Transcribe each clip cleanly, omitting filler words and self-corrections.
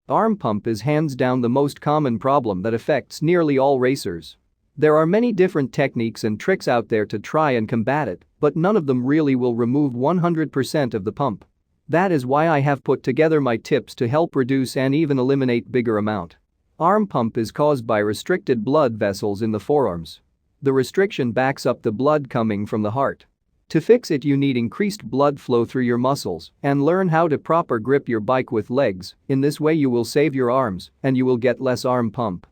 Arm pump is hands down the most common problem that affects nearly all racers. There are many different techniques and tricks out there to try and combat it, but none of them really will remove 100% of the pump. That is why I have put together my tips to help reduce and even eliminate bigger amount. Arm pump is caused by restricted blood vessels in the forearms. The restriction backs up the blood coming from the heart. To fix it, you need increased blood flow through your muscles and learn how to proper grip your bike with legs. In this way you will save your arms and you will get less arm pump.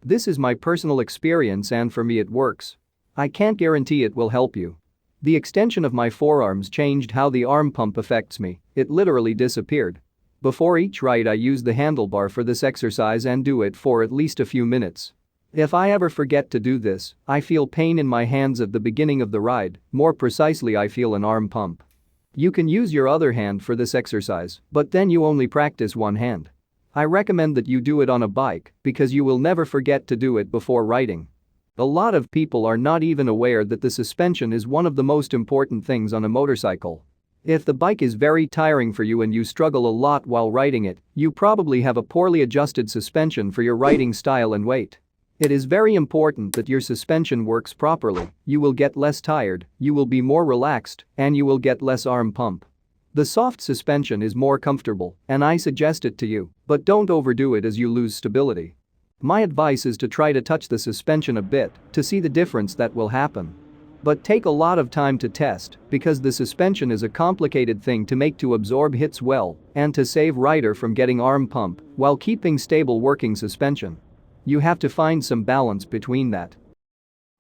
This is my personal experience and for me it works. I can't guarantee it will help you. The extension of my forearms changed how the arm pump affects me, it literally disappeared. Before each ride I use the handlebar for this exercise and do it for at least a few minutes. If I ever forget to do this, I feel pain in my hands at the beginning of the ride, more precisely I feel an arm pump. You can use your other hand for this exercise, but then you only practice one hand. I recommend that you do it on a bike because you will never forget to do it before riding. A lot of people are not even aware that the suspension is one of the most important things on a motorcycle. If the bike is very tiring for you and you struggle a lot while riding it, you probably have a poorly adjusted suspension for your riding style and weight. It is very important that your suspension works properly, you will get less tired, you will be more relaxed, and you will get less arm pump. The soft suspension is more comfortable, and I suggest it to you, but don't overdo it as you lose stability. My advice is to try to touch the suspension a bit to see the difference that will happen. But take a lot of time to test because the suspension is a complicated thing to make to absorb hits well and to save rider from getting arm pump while keeping stable working suspension. You have to find some balance between that.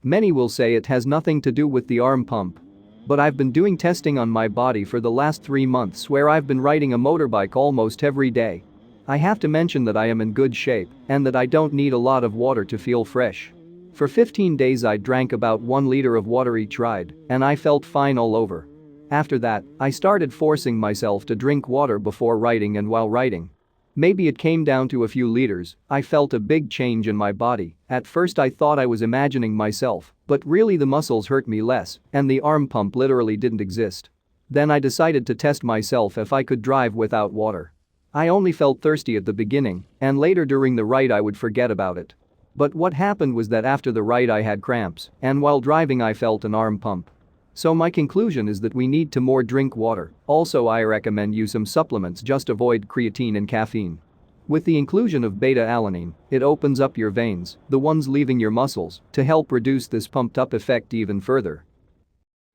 Many will say it has nothing to do with the arm pump. But I've been doing testing on my body for the last 3 months where I've been riding a motorbike almost every day. I have to mention that I am in good shape and that I don't need a lot of water to feel fresh. For 15 days I drank about 1 liter of water each ride and I felt fine all over. After that, I started forcing myself to drink water before riding and while riding. Maybe it came down to a few liters, I felt a big change in my body. At first I thought I was imagining myself, but really the muscles hurt me less and the arm pump literally didn't exist. Then I decided to test myself if I could drive without water. I only felt thirsty at the beginning and later during the ride I would forget about it. But what happened was that after the ride I had cramps and while driving I felt an arm pump. So my conclusion is that we need to more drink water. Also I recommend you some supplements, just avoid creatine and caffeine. With the inclusion of beta-alanine, it opens up your veins, the ones leaving your muscles, to help reduce this pumped up effect even further.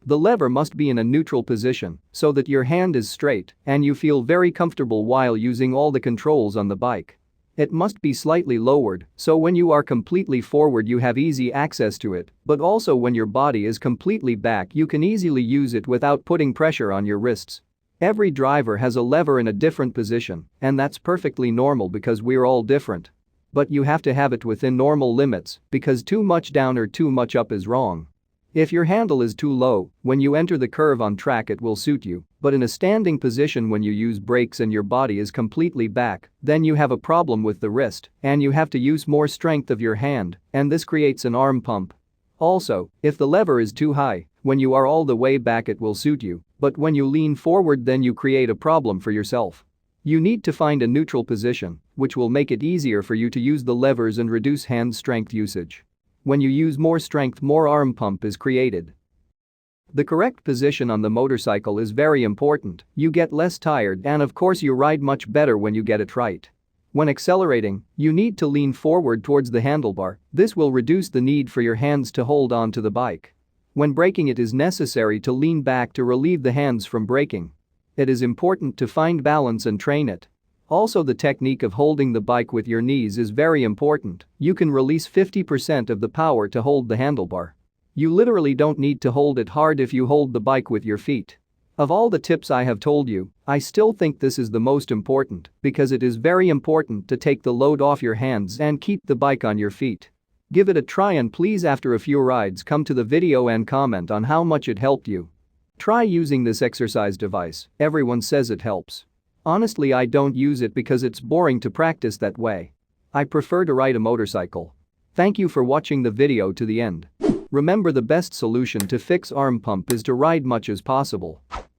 The lever must be in a neutral position so that your hand is straight and you feel very comfortable while using all the controls on the bike. It must be slightly lowered so when you are completely forward you have easy access to it, but also when your body is completely back you can easily use it without putting pressure on your wrists. Every driver has a lever in a different position and that's perfectly normal because we're all different. But you have to have it within normal limits because too much down or too much up is wrong. If your handle is too low, when you enter the curve on track it will suit you, but in a standing position when you use brakes and your body is completely back, then you have a problem with the wrist and you have to use more strength of your hand and this creates an arm pump. Also, if the lever is too high, when you are all the way back it will suit you, but when you lean forward then you create a problem for yourself. You need to find a neutral position, which will make it easier for you to use the levers and reduce hand strength usage. When you use more strength, more arm pump is created. The correct position on the motorcycle is very important, you get less tired and of course you ride much better when you get it right. When accelerating, you need to lean forward towards the handlebar, this will reduce the need for your hands to hold on to the bike. When braking it is necessary to lean back to relieve the hands from braking. It is important to find balance and train it. Also the technique of holding the bike with your knees is very important, you can release 50% of the power to hold the handlebar. You literally don't need to hold it hard if you hold the bike with your feet. Of all the tips I have told you, I still think this is the most important because it is very important to take the load off your hands and keep the bike on your feet. Give it a try and please after a few rides come to the video and comment on how much it helped you. Try using this exercise device, everyone says it helps. Honestly I don't use it because it's boring to practice that way. I prefer to ride a motorcycle. Thank you for watching the video to the end. Remember the best solution to fix arm pump is to ride much as possible.